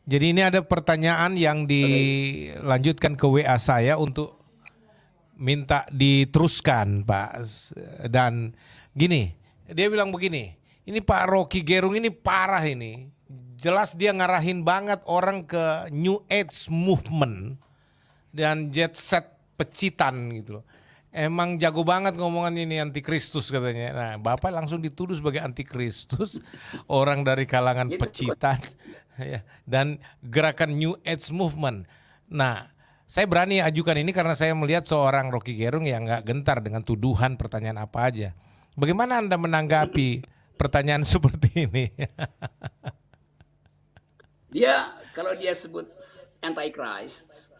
Jadi ini ada pertanyaan yang dilanjutkan ke WA saya untuk minta diteruskan, Pak. Dan gini, dia bilang begini, ini Pak Rocky Gerung ini parah ini. Jelas dia ngarahin banget orang ke New Age movement dan jet set pecitan gitu loh. Emang jago banget ngomongan ini antikristus katanya. Nah, Bapak langsung dituduh sebagai antikristus, orang dari kalangan Itu pecitan ya, dan gerakan New Age movement. Nah, saya berani ajukan ini karena saya melihat seorang Rocky Gerung yang nggak gentar dengan tuduhan pertanyaan apa aja. Bagaimana Anda menanggapi pertanyaan seperti ini? dia kalau dia sebut antichrist,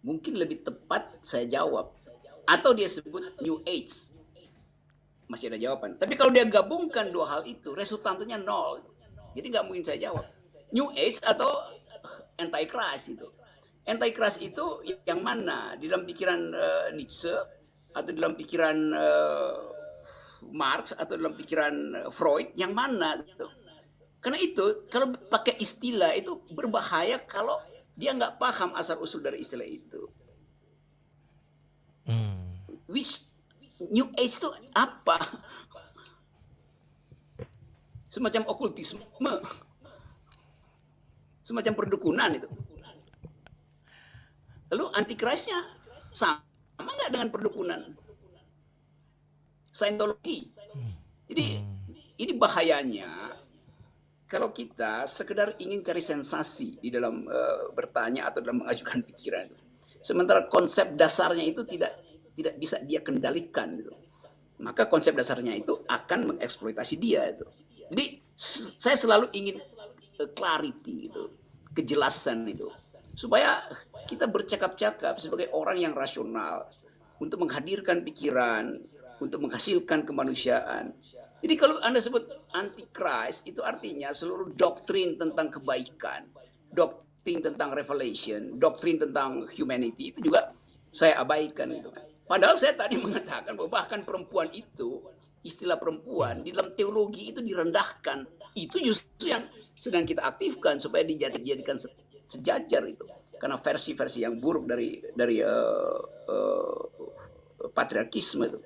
mungkin lebih tepat saya jawab. Atau dia sebut New Age, masih ada jawaban. Tapi kalau dia gabungkan dua hal itu, resultannya nol. Jadi nggak mungkin saya jawab. New Age atau Antichrist itu. Antichrist itu yang mana? Di dalam pikiran Nietzsche, atau dalam pikiran Marx, atau dalam pikiran Freud, yang mana? Gitu. Karena itu, kalau pakai istilah itu berbahaya kalau dia nggak paham asal-usul dari istilah itu. Which New Age itu apa? Semacam okultisme, semacam perdukunan itu. Lalu antikristnya sama nggak dengan perdukunan? Scientology. Jadi ini bahayanya kalau kita sekedar ingin cari sensasi di dalam bertanya atau dalam mengajukan pikiran itu. Sementara konsep dasarnya itu tidak bisa dia kendalikan gitu. Maka konsep dasarnya itu akan mengeksploitasi dia itu. Jadi saya selalu ingin clarity itu, kejelasan itu, supaya kita bercakap-cakap sebagai orang yang rasional untuk menghadirkan pikiran, untuk menghasilkan kemanusiaan. Jadi kalau Anda sebut antichrist, itu artinya seluruh doktrin tentang kebaikan, doktrin tentang revelation, doktrin tentang humanity itu juga saya abaikan gitu. Padahal saya tadi mengatakan bahwa bahkan perempuan itu, istilah perempuan di dalam teologi itu direndahkan. Itu justru yang sedang kita aktifkan supaya dijadikan sejajar itu. Karena versi-versi yang buruk dari patriarkisme itu.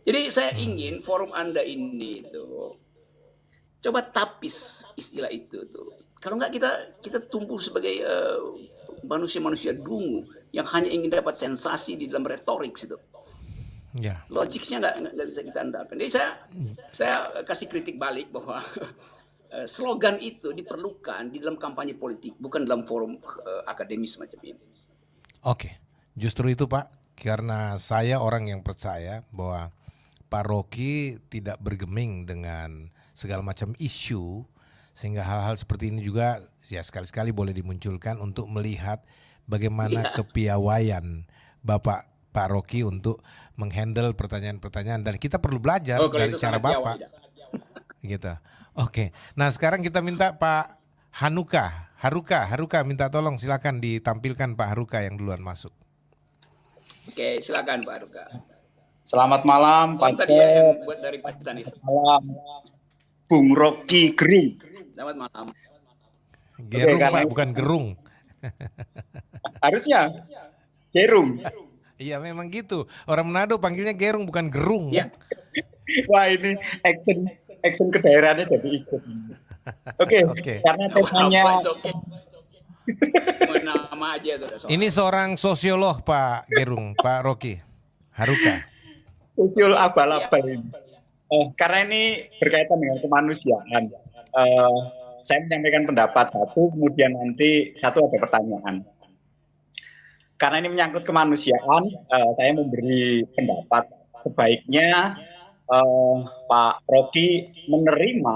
Jadi saya ingin forum Anda ini itu coba tapis istilah itu tuh. Kalau enggak kita tumbuh sebagai manusia-manusia dungu yang hanya ingin dapat sensasi di dalam retorik itu. Ya. Logiknya nggak bisa kita andalkan. Jadi saya kasih kritik balik bahwa slogan itu diperlukan di dalam kampanye politik, bukan dalam forum akademis macam ini. Oke, justru itu Pak, karena saya orang yang percaya bahwa Pak Rocky tidak bergeming dengan segala macam isu, sehingga hal-hal seperti ini juga ya sekali-sekali boleh dimunculkan untuk melihat bagaimana kepiawaian Bapak Pak Rocky untuk menghandle pertanyaan-pertanyaan, dan kita perlu belajar dari cara Bapak. Gitu. Oke. Nah, sekarang kita minta Pak Haruka minta tolong, silakan ditampilkan Pak Haruka yang duluan masuk. Oke, silakan Pak Haruka. Selamat malam Pak tadi yang buat dari Pacitan itu. Malam Bung Rocky Gerung. Selamat malam. Gerung Pak, bukan gerung. Harusnya Gerung. Iya memang gitu. Orang Manado panggilnya Gerung bukan gerung. Ya. Wah ini action ke daerahnya jadi ikut. Oke. Karena temanya nama aja tuh. Ini seorang sosiolog Pak Gerung, Pak Rocky Haruka. Sosiolog abal-abal ini. Karena ini berkaitan dengan kemanusiaan. Saya menyampaikan pendapat satu, kemudian nanti satu ada pertanyaan. Karena ini menyangkut kemanusiaan, saya memberi pendapat sebaiknya Pak Rocky menerima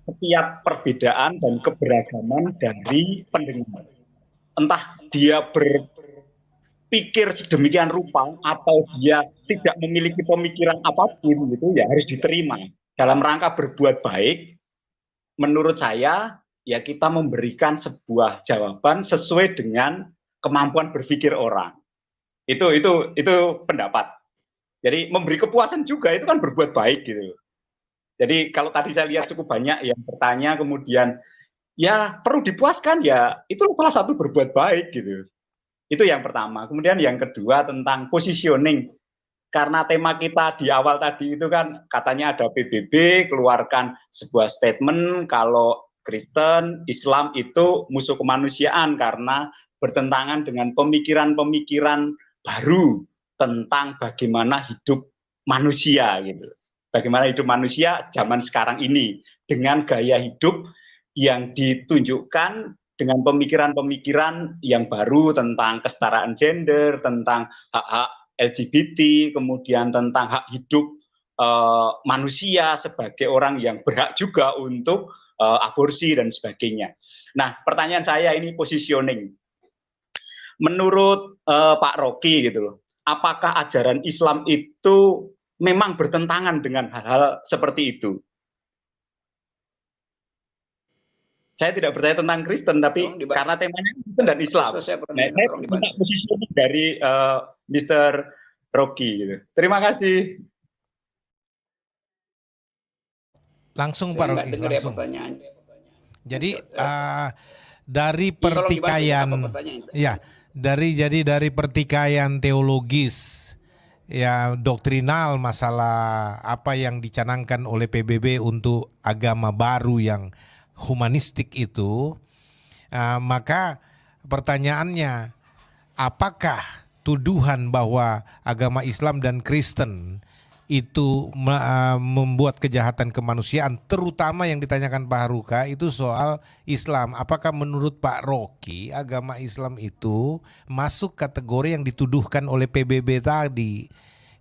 setiap perbedaan dan keberagaman dari pendengar. Entah dia berpikir sedemikian rupa atau dia tidak memiliki pemikiran apapun, gitu ya harus diterima. Dalam rangka berbuat baik, menurut saya ya kita memberikan sebuah jawaban sesuai dengan kemampuan berpikir orang. Itu pendapat. Jadi memberi kepuasan juga itu kan berbuat baik gitu. Jadi kalau tadi saya lihat cukup banyak yang bertanya kemudian ya perlu dipuaskan ya, itu salah satu berbuat baik gitu. Itu yang pertama. Kemudian yang kedua tentang positioning. Karena tema kita di awal tadi itu kan katanya ada PBB keluarkan sebuah statement kalau Kristen, Islam itu musuh kemanusiaan karena bertentangan dengan pemikiran-pemikiran baru tentang bagaimana hidup manusia gitu. Bagaimana hidup manusia zaman sekarang ini dengan gaya hidup yang ditunjukkan dengan pemikiran-pemikiran yang baru tentang kesetaraan gender, tentang hak-hak LGBT, kemudian tentang hak hidup manusia sebagai orang yang berhak juga untuk aborsi dan sebagainya. Nah, pertanyaan saya ini positioning. Menurut Pak Rocky gitu loh, apakah ajaran Islam itu memang bertentangan dengan hal-hal seperti itu? Saya tidak bertanya tentang Kristen, tapi karena temanya Kristen dan Islam. Nah, saya minta positioning dari Mr. Rocky. Gitu. Terima kasih. Langsung Pak Rocky, langsung. Jadi dari pertikaian, ya dari pertikaian teologis, ya doktrinal masalah apa yang dicanangkan oleh PBB untuk agama baru yang humanistik itu, maka pertanyaannya, apakah tuduhan bahwa agama Islam dan Kristen itu membuat kejahatan kemanusiaan, terutama yang ditanyakan Pak Haruka itu soal Islam, apakah menurut Pak Rocky agama Islam itu masuk kategori yang dituduhkan oleh PBB tadi?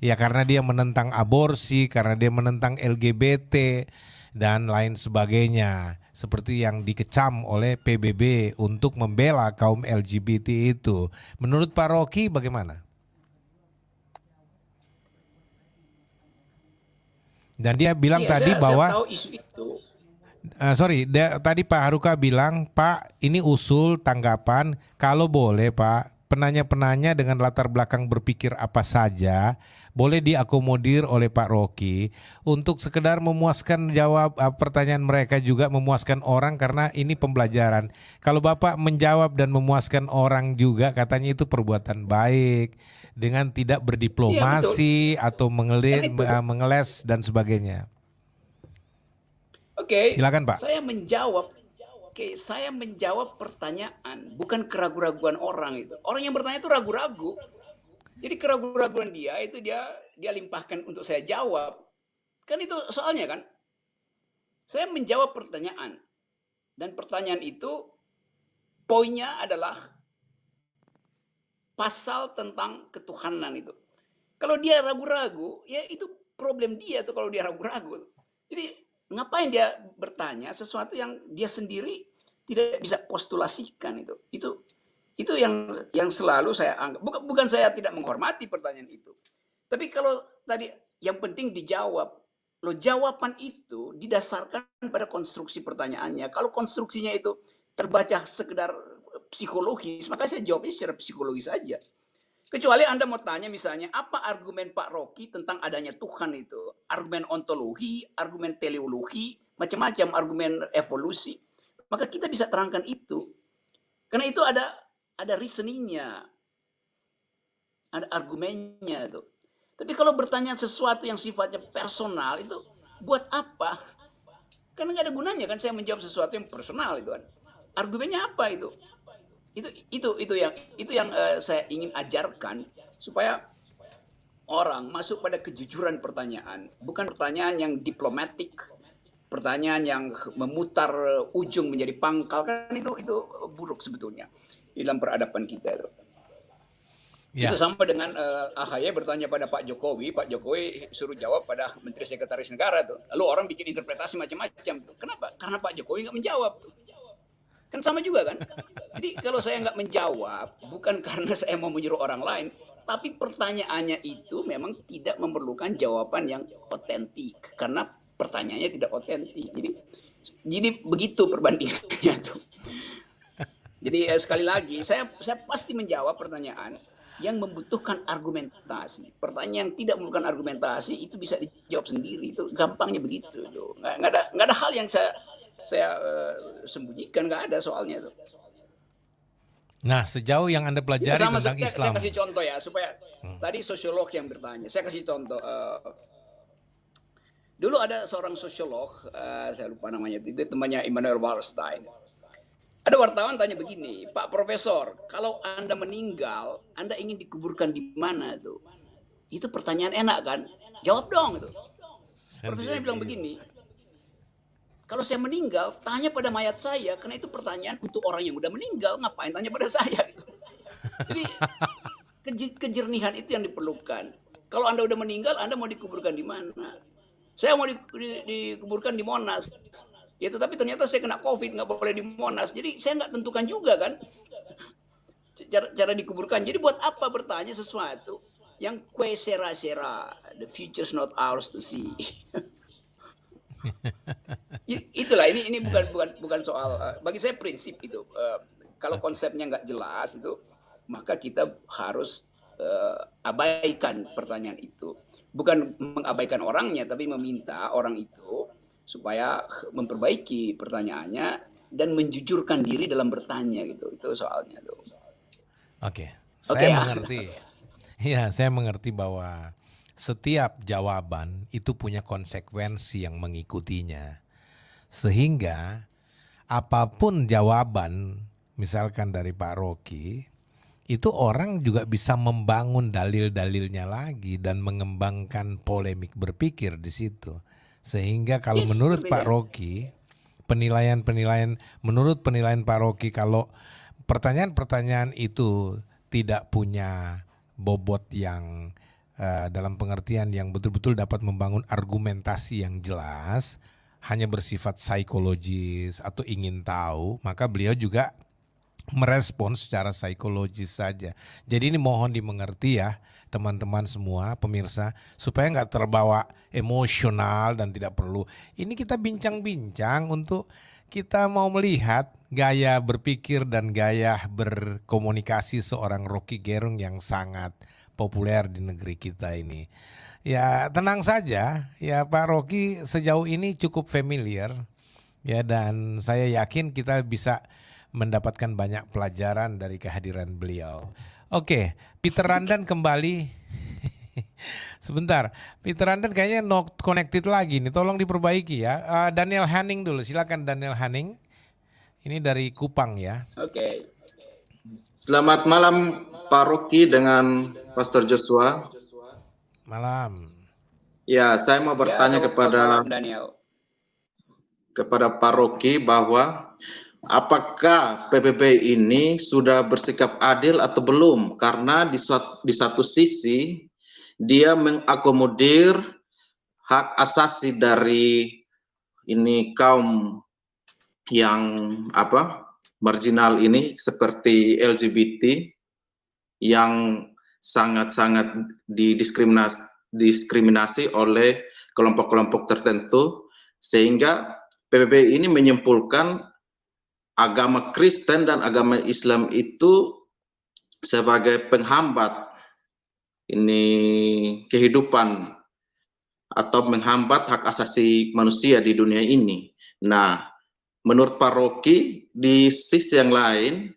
Ya karena dia menentang aborsi, karena dia menentang LGBT dan lain sebagainya, seperti yang dikecam oleh PBB untuk membela kaum LGBT itu. Menurut Pak Rocky bagaimana? Dan dia bilang tadi bahwa tahu isu itu. Tadi Pak Haruka bilang, Pak ini usul tanggapan, kalau boleh Pak, penanya-penanya dengan latar belakang berpikir apa saja boleh diakomodir oleh Pak Rocky untuk sekedar memuaskan jawab pertanyaan mereka, juga memuaskan orang karena ini pembelajaran. Kalau Bapak menjawab dan memuaskan orang juga katanya itu perbuatan baik dengan tidak berdiplomasi atau mengeles dan sebagainya. Oke, silakan Pak. Saya menjawab pertanyaan, bukan keraguan-raguan orang itu. Orang yang bertanya itu ragu-ragu. Jadi keraguan-raguan dia itu dia limpahkan untuk saya jawab. Kan itu soalnya kan. Saya menjawab pertanyaan. Dan pertanyaan itu poinnya adalah pasal tentang ketuhanan itu. Kalau dia ragu-ragu, ya itu problem dia tuh kalau dia ragu-ragu. Jadi ngapain dia bertanya sesuatu yang dia sendiri tidak bisa postulasikan itu. Itu yang selalu saya anggap. Bukan saya tidak menghormati pertanyaan itu. Tapi kalau tadi yang penting dijawab. Loh, jawaban itu didasarkan pada konstruksi pertanyaannya. Kalau konstruksinya itu terbaca sekedar psikologis, maka saya jawabnya secara psikologis saja. Kecuali Anda mau tanya misalnya, apa argumen Pak Rocky tentang adanya Tuhan itu? Argumen ontologi, argumen teleologi, macam-macam argumen evolusi. Maka kita bisa terangkan itu. Karena itu ada reasoningnya, ada argumennya itu. Tapi kalau bertanya sesuatu yang sifatnya personal itu buat apa? Karena nggak ada gunanya kan saya menjawab sesuatu yang personal itu kan. Argumennya apa itu? Itu yang saya ingin ajarkan supaya orang masuk pada kejujuran pertanyaan, bukan pertanyaan yang diplomatik, pertanyaan yang memutar ujung menjadi pangkal, kan itu buruk sebetulnya dalam peradaban kita itu. Ya. Itu sama dengan AHY bertanya pada Pak Jokowi suruh jawab pada Menteri Sekretaris Negara tuh. Lalu orang bikin interpretasi macam-macam. Kenapa? Karena Pak Jokowi nggak menjawab. Kan sama juga kan? Jadi kalau saya nggak menjawab, bukan karena saya mau menyuruh orang lain, tapi pertanyaannya itu memang tidak memerlukan jawaban yang otentik karena pertanyaannya tidak otentik. Jadi begitu perbandingannya tuh. Jadi sekali lagi saya pasti menjawab pertanyaan yang membutuhkan argumentasi. Pertanyaan yang tidak memerlukan argumentasi itu bisa dijawab sendiri. Itu gampangnya begitu. Nggak ada hal yang saya sembunyikan, nggak ada soalnya itu. Nah, sejauh yang Anda pelajari Sama tentang saya Islam. kasih contoh ya supaya tadi sosiolog yang bertanya. Saya kasih contoh. Dulu ada seorang sosiolog, saya lupa namanya, itu temannya Immanuel Wallerstein. Ada wartawan tanya begini, Pak Profesor, kalau Anda meninggal, Anda ingin dikuburkan di mana tuh? Itu pertanyaan enak kan? Jawab dong itu. Profesornya bilang begini, kalau saya meninggal, tanya pada mayat saya, karena itu pertanyaan untuk orang yang udah meninggal, ngapain tanya pada saya? Gitu. Jadi kejernihan itu yang diperlukan. Kalau Anda udah meninggal, Anda mau dikuburkan di mana? Saya mau dikuburkan di Monas. Ya tetapi ternyata saya kena COVID, nggak boleh di Monas. Jadi saya nggak tentukan juga kan cara dikuburkan. Jadi buat apa bertanya sesuatu yang kue sera-sera, the future's not ours to see. Itulah ini bukan soal, bagi saya prinsip itu, kalau konsepnya nggak jelas itu, maka kita harus abaikan pertanyaan itu, bukan mengabaikan orangnya, tapi meminta orang itu supaya memperbaiki pertanyaannya dan menjujurkan diri dalam bertanya gitu. Itu soalnya tuh. Oke, saya mengerti. Ya, saya mengerti bahwa setiap jawaban itu punya konsekuensi yang mengikutinya. Sehingga apapun jawaban, misalkan dari Pak Rocky, itu orang juga bisa membangun dalil-dalilnya lagi dan mengembangkan polemik berpikir di situ. Sehingga kalau menurut Pak Rocky, menurut penilaian Pak Rocky, kalau pertanyaan-pertanyaan itu tidak punya bobot yang dalam pengertian yang betul-betul dapat membangun argumentasi yang jelas, hanya bersifat psikologis atau ingin tahu, maka beliau juga merespons secara psikologis saja. Jadi ini mohon dimengerti ya teman-teman semua pemirsa, supaya nggak terbawa emosional dan tidak perlu. Ini kita bincang-bincang untuk kita mau melihat gaya berpikir dan gaya berkomunikasi seorang Rocky Gerung yang sangat populer di negeri kita ini. Ya tenang saja, ya Pak Rocky sejauh ini cukup familiar ya, dan saya yakin kita bisa mendapatkan banyak pelajaran dari kehadiran beliau. Oke, Peter Randan kembali. Sebentar, Peter Randan kayaknya not connected lagi nih, tolong diperbaiki ya. Daniel Hanning dulu, silakan Daniel Hanning. Ini dari Kupang ya. Oke. Selamat malam Pak Rocky dengan Pastor Joshua. Malam. Ya, saya mau bertanya kepada Pak Rocky bahwa apakah PBB ini sudah bersikap adil atau belum? Karena di satu sisi dia mengakomodir hak asasi dari ini kaum yang marginal ini seperti LGBT yang sangat-sangat didiskriminasi oleh kelompok-kelompok tertentu, sehingga PBB ini menyimpulkan agama Kristen dan agama Islam itu sebagai penghambat ini kehidupan atau menghambat hak asasi manusia di dunia ini. Nah, menurut Pak Rocky, di sisi yang lain,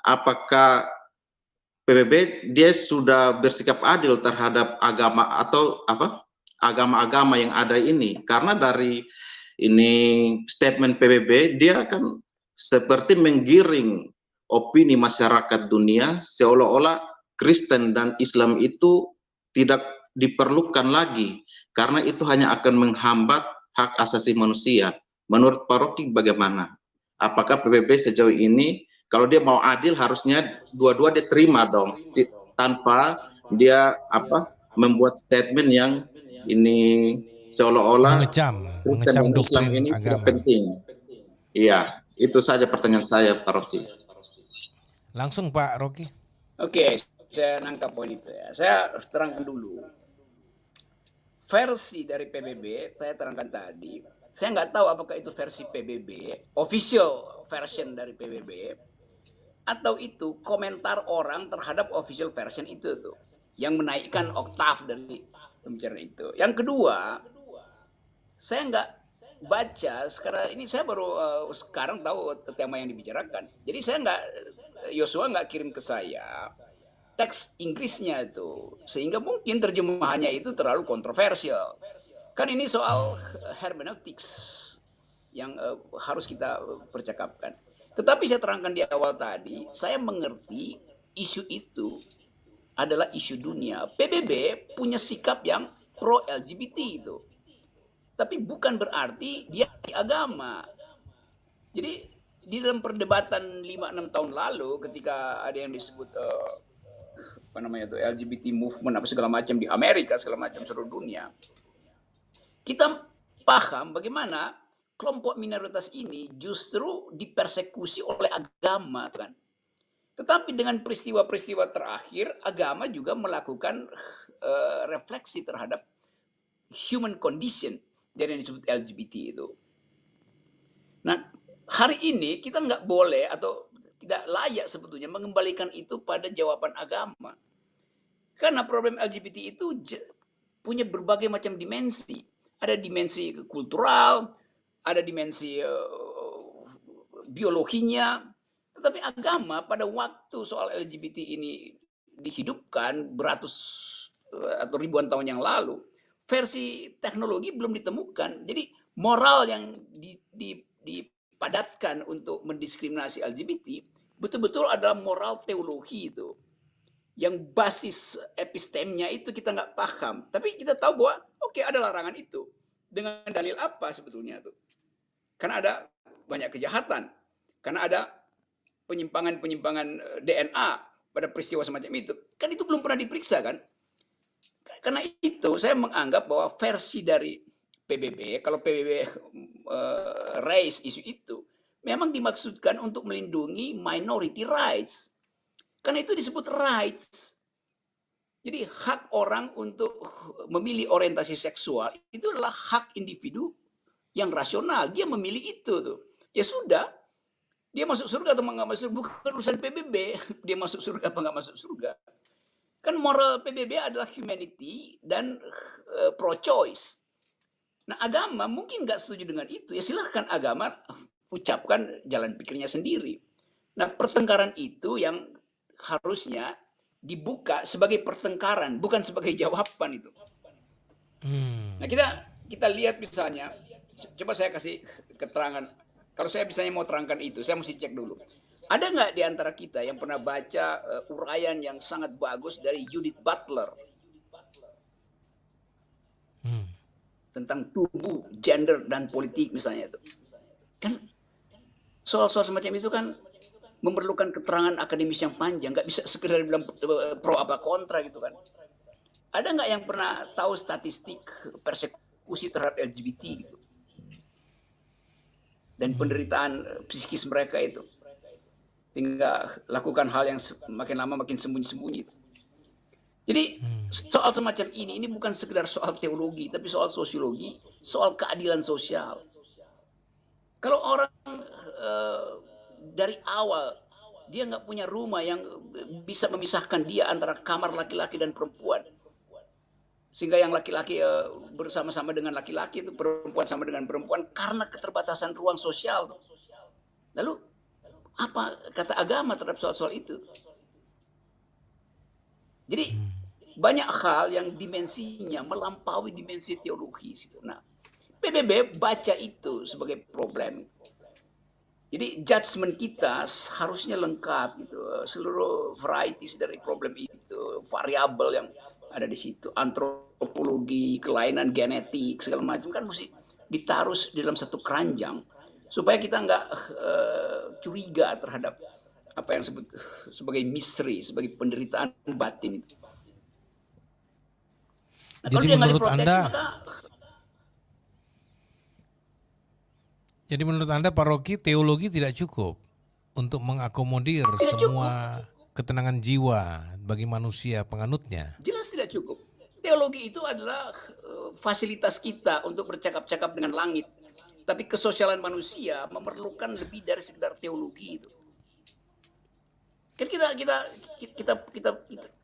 apakah PBB dia sudah bersikap adil terhadap agama atau agama-agama yang ada ini? Karena dari ini statement PBB dia kan seperti menggiring opini masyarakat dunia seolah-olah Kristen dan Islam itu tidak diperlukan lagi karena itu hanya akan menghambat hak asasi manusia. Menurut Pak Rocky bagaimana? Apakah PBB sejauh ini kalau dia mau adil harusnya dua-dua dia terima dong, tanpa dia membuat statement yang ini seolah-olah Kristen dan Islam ini tidak penting. Iya, itu saja pertanyaan saya Pak Rocky. Langsung Pak Rocky. Oke, saya nangkap poin itu ya. Saya terangkan dulu. Versi dari PBB, saya terangkan tadi. Saya nggak tahu apakah itu versi PBB, official version dari PBB, atau itu komentar orang terhadap official version itu tuh, yang menaikkan oktav dari pembicaraan itu. Yang kedua, saya baca sekarang ini, saya baru sekarang tahu tema yang dibicarakan. Jadi saya nggak, Yosua nggak kirim ke saya teks Inggrisnya itu, sehingga mungkin terjemahannya itu terlalu kontroversial. Kan ini soal hermeneutics yang harus kita percakapkan. Tetapi saya terangkan di awal tadi, saya mengerti isu itu adalah isu dunia. PBB punya sikap yang pro LGBT itu. Tapi bukan berarti dia anti agama. Jadi di dalam perdebatan 5-6 tahun lalu ketika ada yang disebut apa namanya itu LGBT movement apa segala macam di Amerika, segala macam seluruh dunia, kita paham bagaimana kelompok minoritas ini justru dipersekusi oleh agama kan. Tetapi dengan peristiwa-peristiwa terakhir, agama juga melakukan refleksi terhadap human condition dari yang disebut LGBT itu. Nah, hari ini kita nggak boleh atau tidak layak sebetulnya mengembalikan itu pada jawaban agama. Karena problem LGBT itu punya berbagai macam dimensi. Ada dimensi kultural, ada dimensi biologinya. Tetapi agama pada waktu soal LGBT ini dihidupkan beratus atau ribuan tahun yang lalu, versi teknologi belum ditemukan. Jadi moral yang dipadatkan untuk mendiskriminasi LGBT betul-betul adalah moral teologi itu. Yang basis epistemnya itu kita nggak paham. Tapi kita tahu bahwa oke, ada larangan itu. Dengan dalil apa sebetulnya itu? Karena ada banyak kejahatan. Karena ada penyimpangan DNA pada peristiwa semacam itu. Kan itu belum pernah diperiksa kan? Karena itu saya menganggap bahwa versi dari PBB, kalau PBB raise isu itu, memang dimaksudkan untuk melindungi minority rights. Karena itu disebut rights. Jadi hak orang untuk memilih orientasi seksual itu adalah hak individu yang rasional. Dia memilih itu tuh. Ya sudah, dia masuk surga atau nggak masuk surga, bukan urusan PBB. Dia masuk surga apa nggak masuk surga. Kan moral PBB adalah humanity dan pro-choice. Nah agama mungkin nggak setuju dengan itu. Ya silahkan agama ucapkan jalan pikirnya sendiri. Nah pertengkaran itu yang harusnya dibuka sebagai pertengkaran, bukan sebagai jawaban itu. Nah kita lihat misalnya, coba saya kasih keterangan. Kalau saya misalnya mau terangkan itu, saya mesti cek dulu. Ada nggak di antara kita yang pernah baca uraian yang sangat bagus dari Judith Butler tentang tubuh, gender, dan politik misalnya itu? Kan soal-soal semacam itu kan memerlukan keterangan akademis yang panjang, nggak bisa sekedar bilang pro apa kontra gitu kan. Ada nggak yang pernah tahu statistik persekusi terhadap LGBT gitu? Dan penderitaan psikis mereka itu. Sehingga lakukan hal yang makin lama makin sembunyi-sembunyi. Jadi soal semacam ini bukan sekedar soal teologi, tapi soal sosiologi, soal keadilan sosial. Kalau orang dari awal dia nggak punya rumah yang bisa memisahkan dia antara kamar laki-laki dan perempuan, sehingga yang laki-laki bersama-sama dengan laki-laki itu, perempuan sama dengan perempuan karena keterbatasan ruang sosial. Lalu apa kata agama terhadap soal-soal itu? Jadi banyak hal yang dimensinya melampaui dimensi teologis. Nah, PBB baca itu sebagai problem. Jadi judgement kita harusnya lengkap gitu. Seluruh varieties dari problem itu, variabel yang ada di situ, antropologi, kelainan genetik, segala macam kan mesti ditaruh di dalam satu keranjang supaya kita nggak curiga terhadap apa yang disebut sebagai misteri, sebagai penderitaan batin. Nah, Jadi menurut Anda Pak Rocky, teologi tidak cukup untuk mengakomodir semua ketenangan jiwa bagi manusia penganutnya? Jelas tidak cukup. Teologi itu adalah fasilitas kita untuk bercakap-cakap dengan langit. Tapi kesosialan manusia memerlukan lebih dari sekedar teologi itu. Kan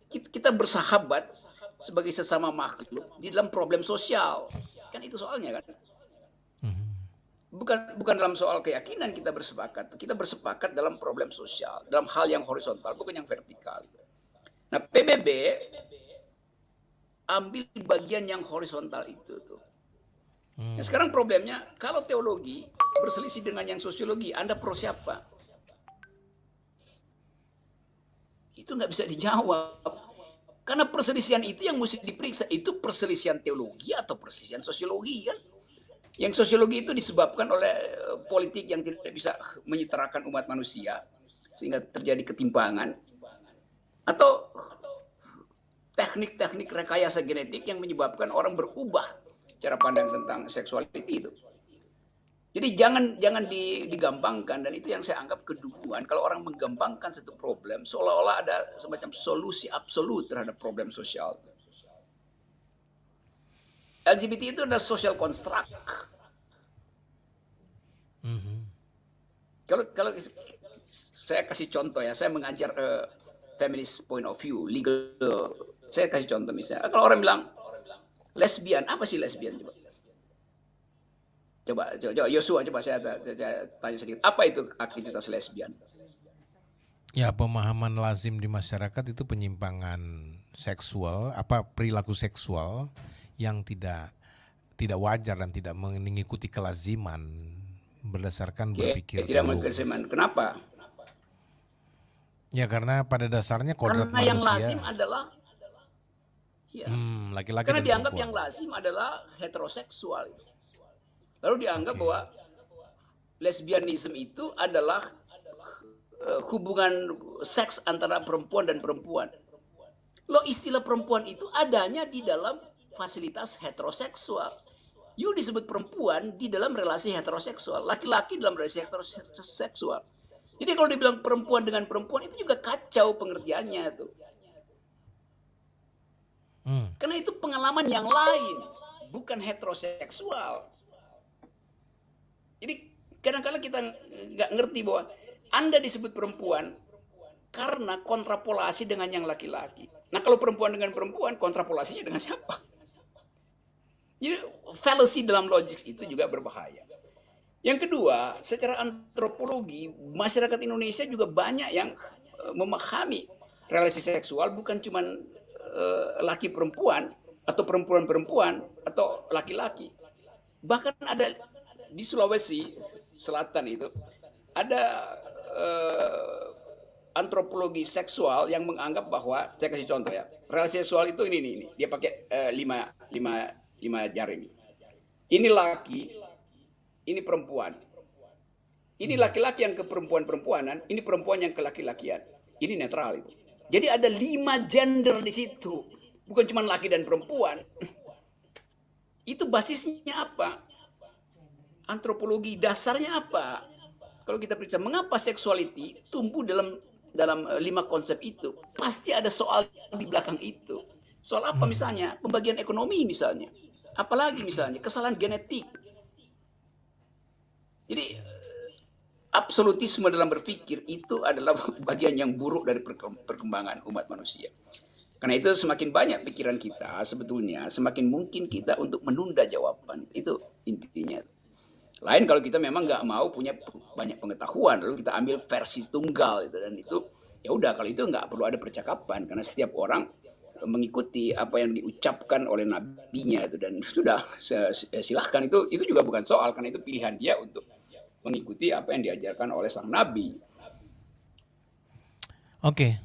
kita bersahabat sebagai sesama makhluk di dalam problem sosial. Kan itu soalnya kan. bukan dalam soal keyakinan kita bersepakat dalam problem sosial, dalam hal yang horizontal, bukan yang vertikal. Nah, PBB ambil bagian yang horizontal itu tuh. Nah, sekarang problemnya kalau teologi berselisih dengan yang sosiologi, Anda pro siapa? Itu nggak bisa dijawab. Karena perselisihan itu yang mesti diperiksa, itu perselisihan teologi atau perselisihan sosiologi kan? Yang sosiologi itu disebabkan oleh politik yang tidak bisa menyetarakan umat manusia sehingga terjadi ketimpangan, atau teknik-teknik rekayasa genetik yang menyebabkan orang berubah cara pandang tentang seksualiti itu. Jadi jangan digampangkan, dan itu yang saya anggap keduguan kalau orang menggampangkan satu problem seolah-olah ada semacam solusi absolut terhadap problem sosial. LGBT itu adalah social construct. Kalau saya kasih contoh ya, saya mengajar feminist point of view, legal. Saya kasih contoh misalnya, kalau orang bilang lesbian, apa sih lesbian coba? Coba Yosua, coba saya tanya sedikit, apa itu aktivitas lesbian? Ya, pemahaman lazim di masyarakat itu penyimpangan seksual, perilaku seksual yang tidak wajar dan tidak mengikuti kelaziman berdasarkan berpikir tidak teologis. mengikuti. Kenapa? Ya, karena pada dasarnya kodrat Karena manusia. yang lazim adalah laki-laki karena dan dianggap perempuan. yang lazim adalah heteroseksual. Lalu dianggap bahwa lesbianisme itu adalah hubungan seks antara perempuan dan perempuan. Loh, istilah perempuan itu adanya di dalam fasilitas heteroseksual. You disebut perempuan di dalam relasi heteroseksual, laki-laki dalam relasi heteroseksual. Jadi kalau dibilang perempuan dengan perempuan itu juga kacau pengertiannya tuh. Karena itu pengalaman yang lain, bukan heteroseksual. Jadi kadang-kadang kita nggak ngerti bahwa Anda disebut perempuan karena kontrapolasi dengan yang laki-laki. Nah, kalau perempuan dengan perempuan, kontrapolasinya dengan siapa? Jadi fallacy dalam logik itu juga berbahaya. Yang kedua, secara antropologi, masyarakat Indonesia juga banyak yang memahami relasi seksual bukan cuma laki perempuan atau perempuan atau laki-laki. Bahkan ada di Sulawesi Selatan itu ada antropologi seksual yang menganggap bahwa, saya kasih contoh ya, relasi seksual itu ini dia pakai lima jari ini. Ini laki, ini perempuan. Ini laki-laki yang ke perempuan-perempuanan, ini perempuan yang ke laki-lakian. Ini netral itu. Jadi ada 5 gender di situ, bukan cuma laki dan perempuan. Itu basisnya apa? Antropologi dasarnya apa? Kalau kita periksa mengapa sexuality tumbuh dalam 5 konsep itu, pasti ada soal di belakang itu. Soal apa misalnya? Pembagian ekonomi misalnya. Apalagi misalnya kesalahan genetik. Jadi absolutisme dalam berpikir itu adalah bagian yang buruk dari perkembangan umat manusia. Karena itu semakin banyak pikiran kita sebetulnya, semakin mungkin kita untuk menunda jawaban. Itu intinya. Lain kalau kita memang nggak mau punya banyak pengetahuan, lalu kita ambil versi tunggal itu, dan itu ya udah, kalau itu nggak perlu ada percakapan karena setiap orang mengikuti apa yang diucapkan oleh nabinya itu, dan sudah silahkan, itu juga bukan soal karena itu pilihan dia untuk mengikuti apa yang diajarkan oleh sang nabi. Oke.